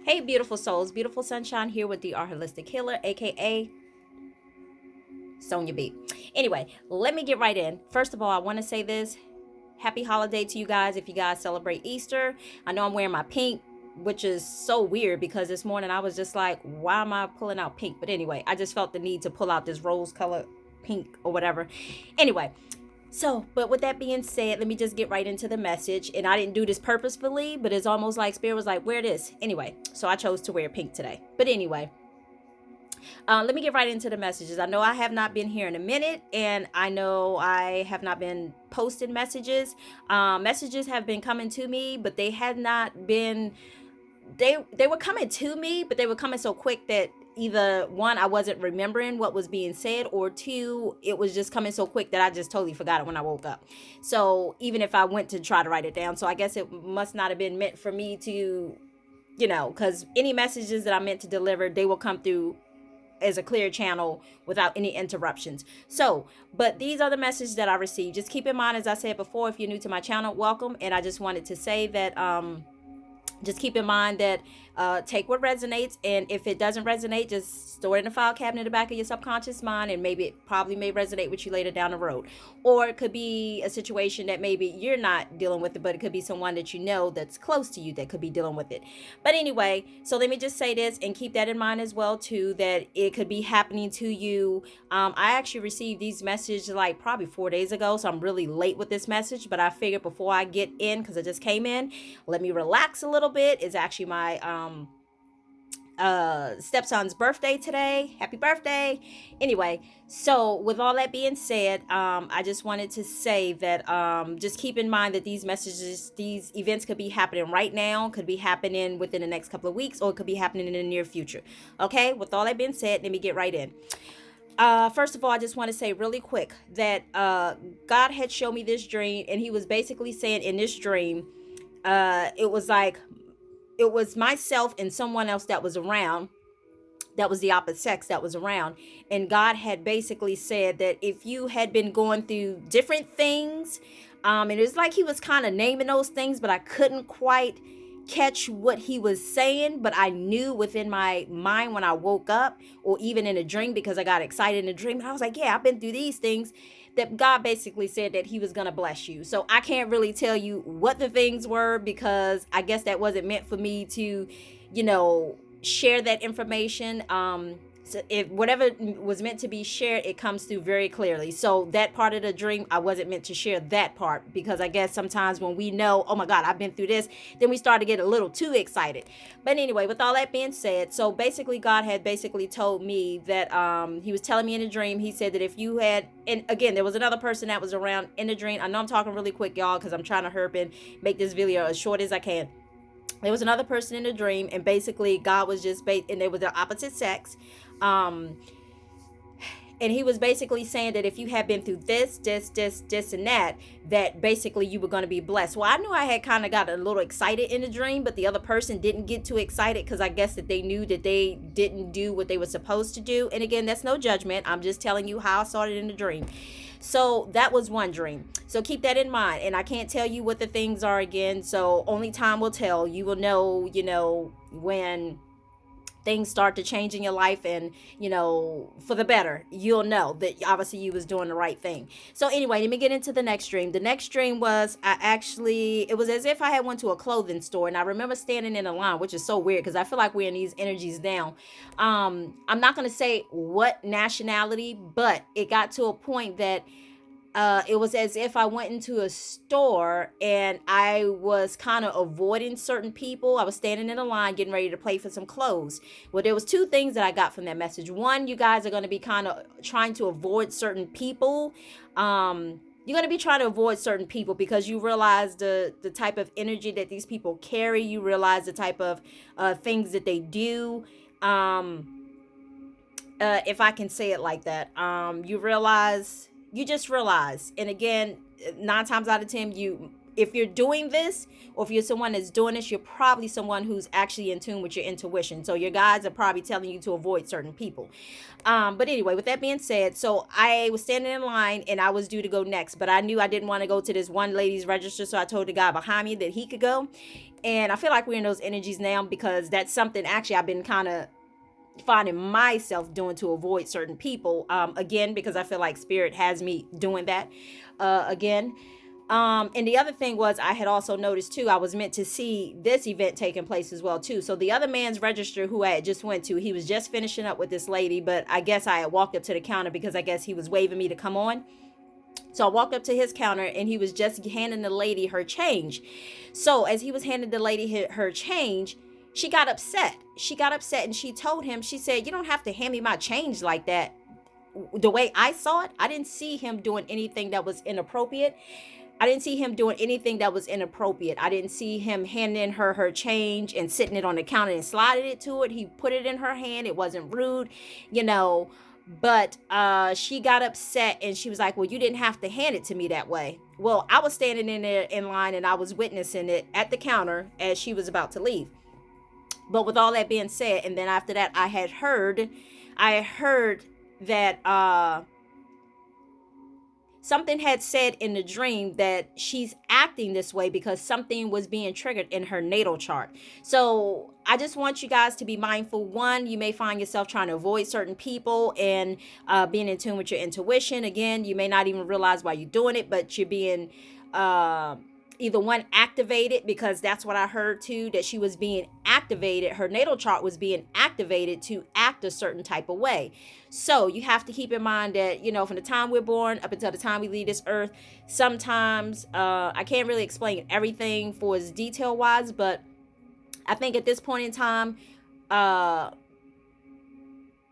Hey, beautiful souls, beautiful sunshine here with the Art Holistic Healer, aka Sonia B. Anyway, let me get right in. First of all, I want to say this. Happy holiday to you guys if you guys celebrate Easter. I know I'm wearing my pink, which is so weird because this morning I was just like, why am I pulling out pink? But anyway, I just felt the need to pull out this rose color pink or whatever. Anyway, but with that being said, let me just get right into the message. And I didn't do this purposefully, but it's almost like Spirit was like, wear this. Anyway, so I chose to wear pink today. But anyway, let me get right into the messages. I know I have not been here in a minute, and I know I have not been posting messages. Messages have been coming to me, but they had not been. They were coming to me, but they were coming so quick that either one, I wasn't remembering what was being said, or two, it was just coming so quick that I just totally forgot it when I woke up. So even if I went to try to write it down, so I guess it must not have been meant for me to, because any messages that I meant to deliver, they will come through as a clear channel without any interruptions. So, but these are the messages that I received. Just keep in mind, as I said before, if you're new to my channel, welcome. And I just wanted to say that just keep in mind that take what resonates, and if it doesn't resonate, just store it in the file cabinet in the back of your subconscious mind, and maybe it probably may resonate with you later down the road. Or it could be a situation that maybe you're not dealing with it, but it could be someone that you know that's close to you that could be dealing with it. But anyway, so let me just say this and keep that in mind as well too, that it could be happening to you. I actually received these messages like probably 4 days ago, so I'm really late with this message, but I figured before I get in, because I just came in, let me relax a little bit. It's actually my stepson's birthday today. Happy birthday. Anyway, so with all that being said, I just wanted to say that just keep in mind that these messages, these events could be happening right now, could be happening within the next couple of weeks, or it could be happening in the near future. Okay, with all that being said, let me get right in. First of all, I just want to say really quick that God had shown me this dream, and he was basically saying in this dream, it was like it was myself and someone else that was around, that was the opposite sex that was around. And God had basically said that if you had been going through different things, and it was like he was kind of naming those things, but I couldn't quite catch what he was saying, but I knew within my mind when I woke up, or even in a dream, because I got excited in a dream, and I was like, yeah, I've been through these things, that God basically said that he was going to bless you. So I can't really tell you what the things were, because I guess that wasn't meant for me to, share that information. So if whatever was meant to be shared, it comes through very clearly. So that part of the dream, I wasn't meant to share that part, because I guess sometimes when we know, oh my God, I've been through this, then we start to get a little too excited. But anyway, with all that being said, so basically God had basically told me that he was telling me in a dream, he said that if you had, and again, there was another person that was around in the dream. I know I'm talking really quick, y'all, because I'm trying to hurp and make this video as short as I can. There was another person in the dream, and basically God was just and they were the opposite sex. um and he was basically saying that if you had been through this and that basically you were going to be blessed. Well, I knew I had kind of got a little excited in the dream, but the other person didn't get too excited, because I guess that they knew that they didn't do what they were supposed to do. And again, that's no judgment, I'm just telling you how I saw it in the dream. So that was one dream. So keep that in mind. And I can't tell you what the things are again. So only time will tell. You will know, when things start to change in your life, and for the better, you'll know that obviously you was doing the right thing. So anyway, let me get into the next dream. The next dream was, it was as if I had went to a clothing store, and I remember standing in a line, which is so weird because I feel like we're in these energies now. I'm not going to say what nationality, but it got to a point that it was as if I went into a store and I was kind of avoiding certain people. I was standing in a line getting ready to pay for some clothes. Well, there was two things that I got from that message. One, you guys are going to be kind of trying to avoid certain people. You're going to be trying to avoid certain people because you realize the type of energy that these people carry. You realize the type of things that they do. If I can say it like that, you just realize, and again, 9 times out of 10, if you're doing this, or if you're someone that's doing this, you're probably someone who's actually in tune with your intuition. So your guides are probably telling you to avoid certain people. But anyway, with that being said, so I was standing in line and I was due to go next, but I knew I didn't want to go to this one lady's register, so I told the guy behind me that he could go. And I feel like we're in those energies now, because that's something actually I've been kind of finding myself doing to avoid certain people, again, because I feel like spirit has me doing that again. And the other thing was, I had also noticed too, I was meant to see this event taking place as well too. So the other man's register who I had just went to, he was just finishing up with this lady, but I guess I had walked up to the counter because I guess he was waving me to come on. So I walked up to his counter and he was just handing the lady her change. So as he was handing the lady her change, she got upset. She got upset and she told him, she said, "You don't have to hand me my change like that." The way I saw it, I didn't see him doing anything that was inappropriate. I didn't see him doing anything that was inappropriate. I didn't see him handing her change and sitting it on the counter and sliding it to it. He put it in her hand. It wasn't rude, you know. But she got upset and she was like, "Well, you didn't have to hand it to me that way." Well, I was standing in there in line and I was witnessing it at the counter as she was about to leave. But with all that being said, and then after that, I heard that something had said in the dream that she's acting this way because something was being triggered in her natal chart. So I just want you guys to be mindful. One, you may find yourself trying to avoid certain people and being in tune with your intuition. Again, you may not even realize why you're doing it, but you're being either one, activated, because that's what I heard too, that she was being activated. Her natal chart was being activated to act a certain type of way. So you have to keep in mind that, you know, from the time we're born up until the time we leave this earth, sometimes I can't really explain everything for as detail wise, but I think at this point in time,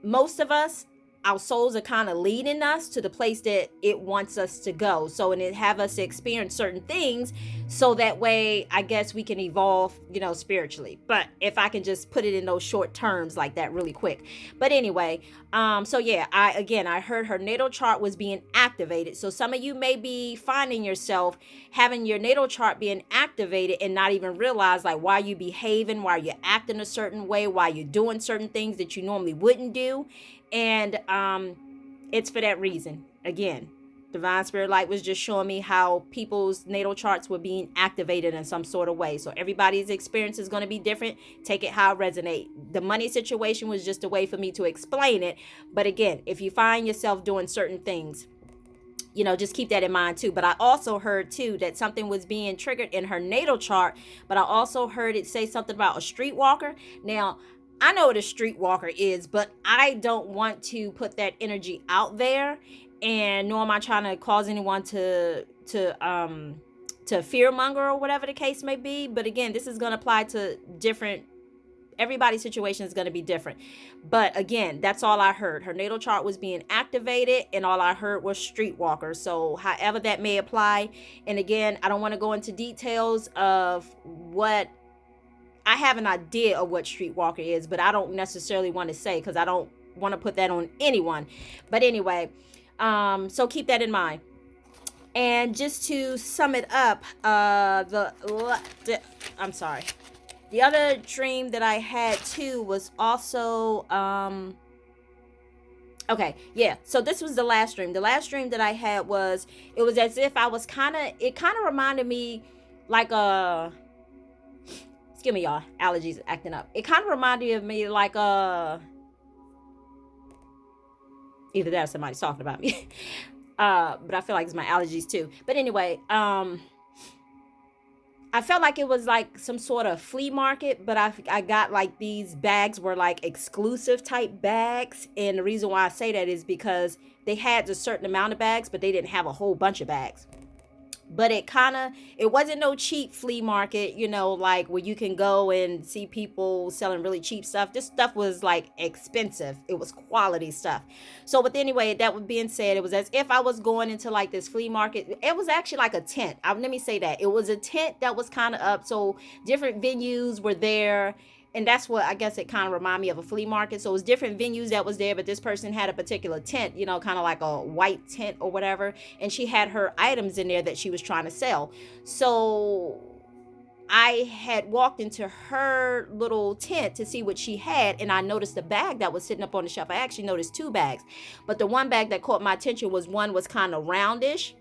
most of us, our souls are kind of leading us to the place that it wants us to go. So, and it have us experience certain things so that way, I guess we can evolve, you know, spiritually. But if I can just put it in those short terms like that really quick. But anyway, so yeah, I heard her natal chart was being activated. So some of you may be finding yourself having your natal chart being activated and not even realize like why you behaving, why you're acting a certain way, why you're doing certain things that you normally wouldn't do. And it's for that reason. Again, Divine Spirit Light was just showing me how people's natal charts were being activated in some sort of way. So everybody's experience is going to be different. Take it how it resonates. The money situation was just a way for me to explain it. But again, if you find yourself doing certain things, you know, just keep that in mind too. But I also heard too that something was being triggered in her natal chart. But I also heard it say something about a streetwalker. Now, I know what a streetwalker is, but I don't want to put that energy out there, and nor am I trying to cause anyone to fearmonger or whatever the case may be. But again, this is going to apply to different. Everybody's situation is going to be different. But again, that's all I heard. Her natal chart was being activated, and all I heard was streetwalker. So however that may apply. And again, I don't want to go into details of what. I have an idea of what streetwalker is, but I don't necessarily want to say because I don't want to put that on anyone. But anyway, so keep that in mind. And just to sum it up, I'm sorry. The other dream that I had too was also okay, yeah. So this was the last dream. The last dream that I had was, it was as if I was it kind of reminded me like a. Excuse me, y'all. Allergies acting up. It kind of reminded of me like either that or somebody's talking about me. But I feel like it's my allergies too. But anyway, I felt like it was like some sort of flea market, but I got like these bags were like exclusive type bags. And the reason why I say that is because they had a certain amount of bags, but they didn't have a whole bunch of bags. But it wasn't no cheap flea market, you know, like where you can go and see people selling really cheap stuff. This stuff was like expensive. It was quality stuff. So, but anyway, that being said, it was as if I was going into like this flea market. It was actually like a tent. Let me say that. It was a tent that was kind of up. So different venues were there. And that's what I guess it kind of reminded me of a flea market. So it was different venues that was there, but this person had a particular tent, kind of like a white tent or whatever, and she had her items in there that she was trying to sell. So I had walked into her little tent to see what she had, and I noticed the bag that was sitting up on the shelf. I actually noticed two bags, but the one bag that caught my attention was one was kind of roundish.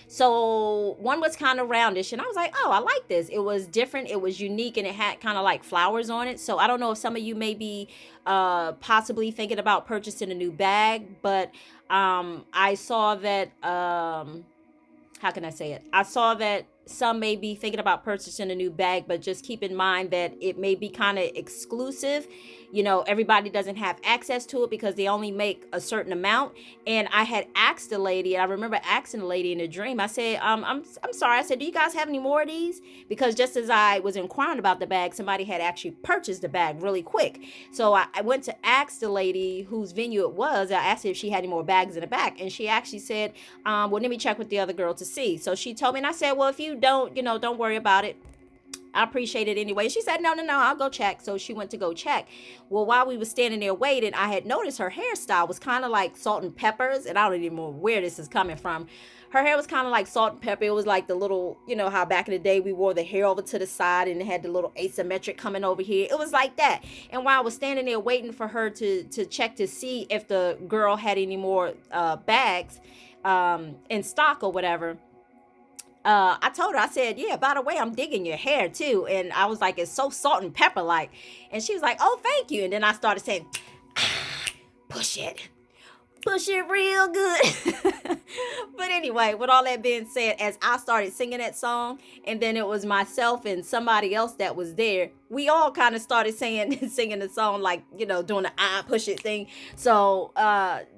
So one was kind of roundish, and I was like, oh, I like this. It was different, it was unique, and it had kind of like flowers on it. So I don't know if some of you may be possibly thinking about purchasing a new bag, but I saw that how can I say it? I saw that some may be thinking about purchasing a new bag, but just keep in mind that it may be kind of exclusive. Everybody doesn't have access to it because they only make a certain amount. And I had asked the lady, I remember asking the lady in a dream, I said, I'm sorry. I said, do you guys have any more of these? Because just as I was inquiring about the bag, somebody had actually purchased the bag really quick. So I went to ask the lady whose venue it was. I asked her if she had any more bags in the back. And she actually said, well, let me check with the other girl to see. So she told me, and I said, well, if you don't, don't worry about it. I appreciate it anyway. She said, no, I'll go check. So she went to go check. Well, while we were standing there waiting, I had noticed her hairstyle was kind of like salt and peppers. And I don't even know where this is coming from. Her hair was kind of like salt and pepper. It was like the little, how back in the day we wore the hair over to the side and it had the little asymmetric coming over here. It was like that. And while I was standing there waiting for her to check to see if the girl had any more bags in stock or whatever, I told her, I said, yeah, by the way, I'm digging your hair too. And I was like, it's so salt and pepper like. And she was like, oh, thank you. And then I started saying, push it. Push it real good. But anyway, with all that being said, as I started singing that song, and then it was myself and somebody else that was there, we all kind of started singing the song, like, doing the push it thing. So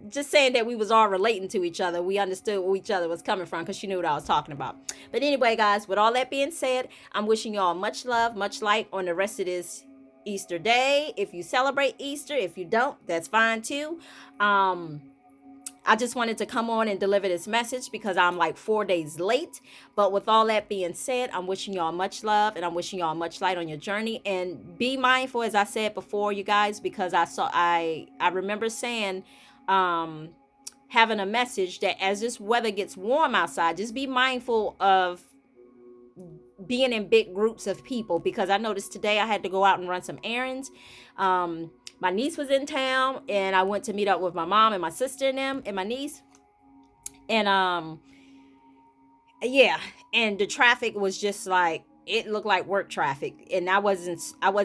just saying that we was all relating to each other. We understood where each other was coming from because she knew what I was talking about. But anyway, guys, with all that being said, I'm wishing you all much love, much light on the rest of this Easter day. If you celebrate Easter, if you don't, that's fine too. I just wanted to come on and deliver this message because I'm like 4 days late. But with all that being said, I'm wishing y'all much love and I'm wishing y'all much light on your journey. And be mindful, as I said before, you guys, because I remember saying, having a message that as this weather gets warm outside, just be mindful of being in big groups of people, because I noticed today I had to go out and run some errands. My niece was in town and I went to meet up with my mom and my sister and them and my niece. And yeah, and the traffic was just like, it looked like work traffic, and I wasn't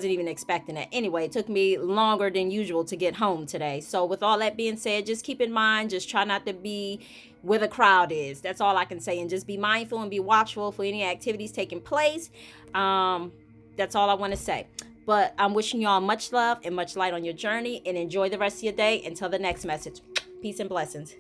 even expecting it. Anyway, it took me longer than usual to get home today. So with all that being said, just keep in mind, just try not to be where the crowd is. That's all I can say. And just be mindful and be watchful for any activities taking place. That's all I want to say. But I'm wishing y'all much love and much light on your journey, and enjoy the rest of your day until the next message. Peace and blessings.